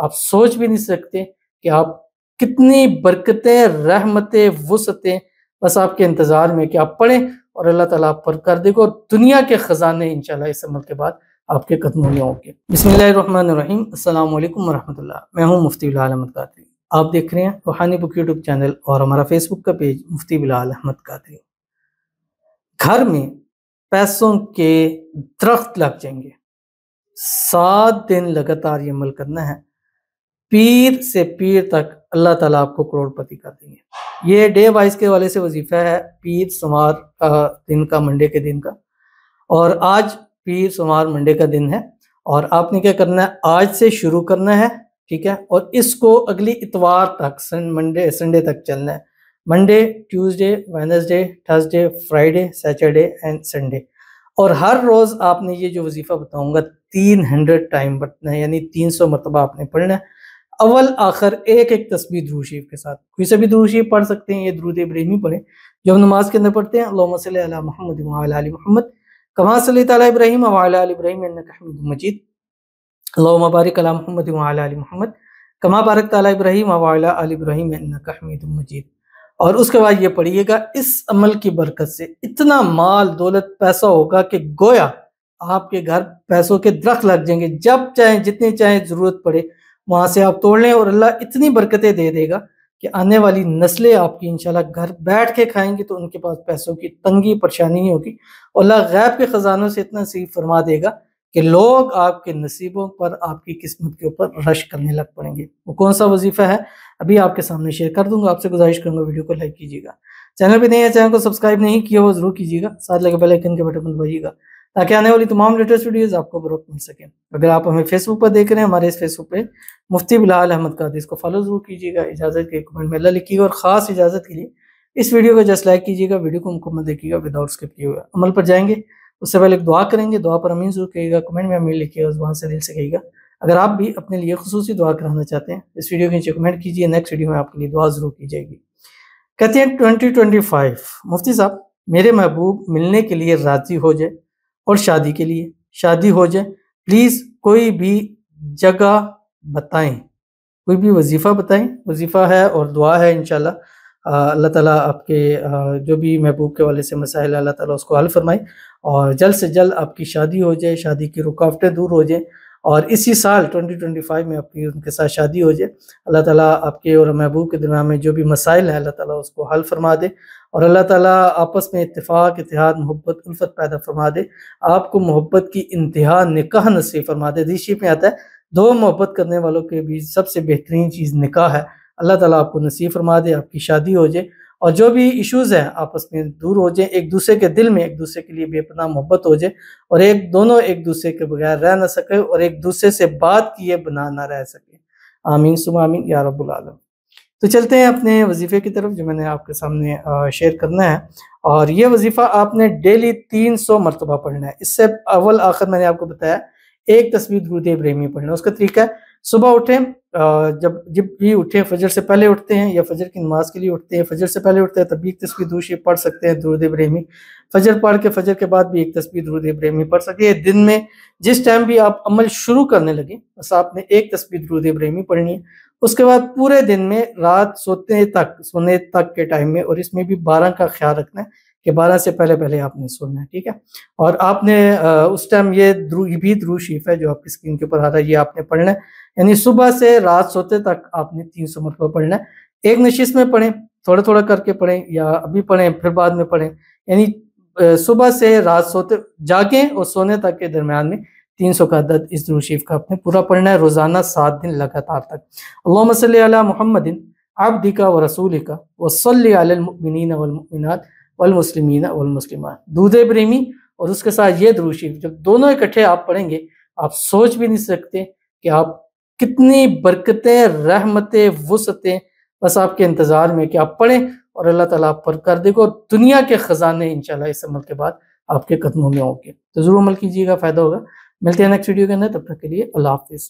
آپ سوچ بھی نہیں سکتے کہ آپ کتنی برکتیں، رحمتیں، وسعتیں بس آپ کے انتظار میں کہ آپ پڑھیں اور اللہ تعالیٰ آپ پر کر دے گا، اور دنیا کے خزانے انشاءاللہ اس عمل کے بعد آپ کے قدموں میں ہوں گے۔ بسم اللہ الرحمن الرحیم۔ السلام علیکم ورحمۃ اللہ۔ میں ہوں مفتی بلال احمد قادری۔ آپ دیکھ رہے ہیں روحانی بک یوٹیوب چینل اور ہمارا فیس بک کا پیج مفتی بلال احمد قادری۔ گھر میں پیسوں کے درخت لگ جائیں گے، 7 دن لگاتار یہ عمل کرنا ہے، پیر سے پیر تک اللہ تعالیٰ آپ کو کروڑ پتی کر دیں گے۔ یہ ڈے وائز کے والے سے وظیفہ ہے، پیر سوموار کا دن کا، منڈے کے دن کا، اور آج پیر سوموار منڈے کا دن ہے، اور آپ نے کیا کرنا ہے، آج سے شروع کرنا ہے، ٹھیک ہے، اور اس کو اگلی اتوار تک، سنڈے تک چلنا ہے، Monday, Tuesday, Wednesday, Thursday, Friday, Saturday and Sunday, اور ہر روز آپ نے یہ جو وظیفہ بتاؤں گا 300 ٹائم پڑھنا ہے، یعنی 300 مرتبہ آپ نے پڑھنا ہے، اول آخر ایک ایک تسبیح درود شریف کے ساتھ۔ کوئی سے بھی درود شریف پڑھ سکتے ہیں، یہ درود ابراہیمی پڑھیں جو ہم نماز کے اندر پڑھتے ہیں، اللہم صلی علی محمد وعلی آل محمد کما صلیت علی ابراہیم وعلی آل ابراہیم انک حمید مجید، اللہم بارک علی محمد وعلی آل محمد کما بارکت علی ابراہیم وعلی آل ابراہیم انک حمید مجید۔ اور اس کے بعد یہ پڑھیے گا، اس عمل کی برکت سے اتنا مال دولت پیسہ ہوگا کہ گویا آپ کے گھر پیسوں کے درخت لگ جائیں گے، جب چاہیں جتنے چاہیں ضرورت پڑے وہاں سے آپ توڑ لیں، اور اللہ اتنی برکتیں دے دے گا کہ آنے والی نسلیں آپ کی انشاءاللہ گھر بیٹھ کے کھائیں گی تو ان کے پاس پیسوں کی تنگی پریشانی نہیں ہوگی، اور اللہ غیب کے خزانوں سے اتنا نصیب فرما دے گا کہ لوگ آپ کے نصیبوں پر، آپ کی قسمت کے اوپر رش کرنے لگ پڑیں گے۔ وہ کون سا وظیفہ ہے ابھی آپ کے سامنے شیئر کر دوں گا، آپ سے گزارش کروں گا ویڈیو کو لائک کیجیے گا، چینل پہ نہیں ہے چینل کو سبسکرائب نہیں کیا وہ ضرور کیجیے گا، ساتھ لگے بیل آئیکن کے بٹن کو دبائیے گا تاکہ آنے والی تمام لیٹسٹ ویڈیوز آپ کو بروقت مل سکیں۔ اگر آپ ہمیں فیس بک پر دیکھ رہے ہیں، ہمارے اس فیس بک پہ مفتی بلال احمد قادری، اس کو فالو ضرور کیجیے گا، اجازت کے کمنٹ میں اللہ لکھیے گا، اور خاص اجازت کے لیے اس ویڈیو کو جسٹ لائک کیجیے گا، ویڈیو کو مکمل دیکھیے گا وداؤٹ اسکپ کیے ہوئے۔ عمل پر جائیں گے اس سے پہلے ایک دعا کریں گے، دعا پر امین ضرور کہیے گا، کمنٹ میں امین لکھیے گا، زبان سے دل سے کہیے گا۔ اگر آپ بھی اپنے لیے خصوصی دعا کرانا چاہتے ہیں اس ویڈیو کے نیچے کمنٹ کیجیے، نیکسٹ ویڈیو میں آپ کے لیے دعا ضرور کی جائے گی۔ کہتے ہیں 2025 مفتی صاحب میرے محبوب ملنے کے لیے راضی ہو جائے اور شادی کے لیے شادی ہو جائے، پلیز کوئی بھی جگہ بتائیں، کوئی بھی وظیفہ بتائیں۔ وظیفہ ہے اور دعا ہے، انشاءاللہ اللہ تعالیٰ آپ کے جو بھی محبوب کے والے سے مسائل اللہ تعالیٰ اس کو حل فرمائے، اور جلد سے جلد آپ کی شادی ہو جائے، شادی کی رکاوٹیں دور ہو جائیں، اور اسی سال 2025 میں آپ کی ان کے ساتھ شادی ہو جائے۔ اللہ تعالیٰ آپ کے اور محبوب کے درمیان میں جو بھی مسائل ہیں اللہ تعالیٰ اس کو حل فرما دے، اور اللہ تعالیٰ آپس میں اتفاق، اتحاد، محبت، الفت پیدا فرما دے، آپ کو محبت کی انتہا نکاح نصیب فرما دے۔ حدیث شریف میں آتا ہے 2 محبت کرنے والوں کے بیچ سب سے بہترین چیز نکاح ہے، اللہ تعالیٰ آپ کو نصیب فرما دے، آپ کی شادی ہو جائے، اور جو بھی ایشوز ہیں آپس میں دور ہو جائیں، ایک دوسرے کے دل میں ایک دوسرے کے لیے بے پناہ محبت ہو جائے، اور دونوں ایک دوسرے کے بغیر رہ نہ سکے، اور ایک دوسرے سے بات کیے بنا نہ رہ سکے۔ آمین ثم آمین یا رب العالمین۔ تو چلتے ہیں اپنے وظیفے کی طرف جو میں نے آپ کے سامنے شیئر کرنا ہے، اور یہ وظیفہ آپ نے ڈیلی 300 مرتبہ پڑھنا ہے۔ اس سے اول آخر میں نے آپ کو بتایا ایک تسبیح درود ابراہیمی پڑھنا۔ اس کا طریقہ ہے صبح اٹھیں، جب بھی اٹھیں، فجر سے پہلے اٹھتے ہیں یا فجر کی نماز کے لیے اٹھتے ہیں، فجر سے pہلے اٹھتے ہیں تب بھی ایک تسبیح درود شریف پڑھ سکتے ہیں، درود ابراہیمی۔ فجر پڑھ کے فجر کے بعد بھی ایک تسبیح درود ابراہیمی پڑھ سکتے ہیں۔ دن میں جس ٹائم بھی آپ عمل شروع کرنے لگیں بس آپ نے ایک تسبیح درود ابراہیمی پڑھنی ہے۔ اس کے بعد پورے دن میں رات سونے تک کے ٹائم میں، اور اس میں بھی 12 کا خیال رکھنا ہے کہ 12 سے پہلے آپ نے سونا ہے، ٹھیک ہے، اور آپ نے اس ٹائم یہ بھی درود شریف ہے جو آپ کی اسکرین کے اوپر آ رہا ہے، یہ آپ نے پڑھنا ہے، یعنی صبح سے رات سوتے تک آپ نے 300 مرتبہ پڑھنا ہے۔ ایک نشست میں پڑھیں، تھوڑا تھوڑا کر کے پڑھیں، یا ابھی پڑھیں پھر بعد میں پڑھیں، یعنی صبح سے رات سوتے جاگیں اور سونے تک کے درمیان میں 300 کا عدد اس درود شریف کا آپ نے پورا پڑھنا ہے روزانہ 7 دن لگاتار تک۔ اللہم صلی علی محمد عبدک و رسولک و صلی علی المؤمنین والمؤمنات والمسلمین والمسلمات، درود ابراہیمی اور اس کے ساتھ یہ درود شریف، جب دونوں اکٹھے آپ پڑھیں گے آپ سوچ بھی نہیں سکتے کہ آپ کتنی برکتیں، رحمتیں، وسعتیں بس آپ کے انتظار میں کہ آپ پڑھیں اور اللہ تعالیٰ آپ پر کر دے گا، اور دنیا کے خزانے انشاءاللہ اس عمل کے بعد آپ کے قدموں میں ہوں گے۔ تو ضرور عمل کیجیے گا، فائدہ ہوگا۔ ملتے ہیں نیکسٹ ویڈیو کے اندر، تب تک کے لیے اللہ حافظ۔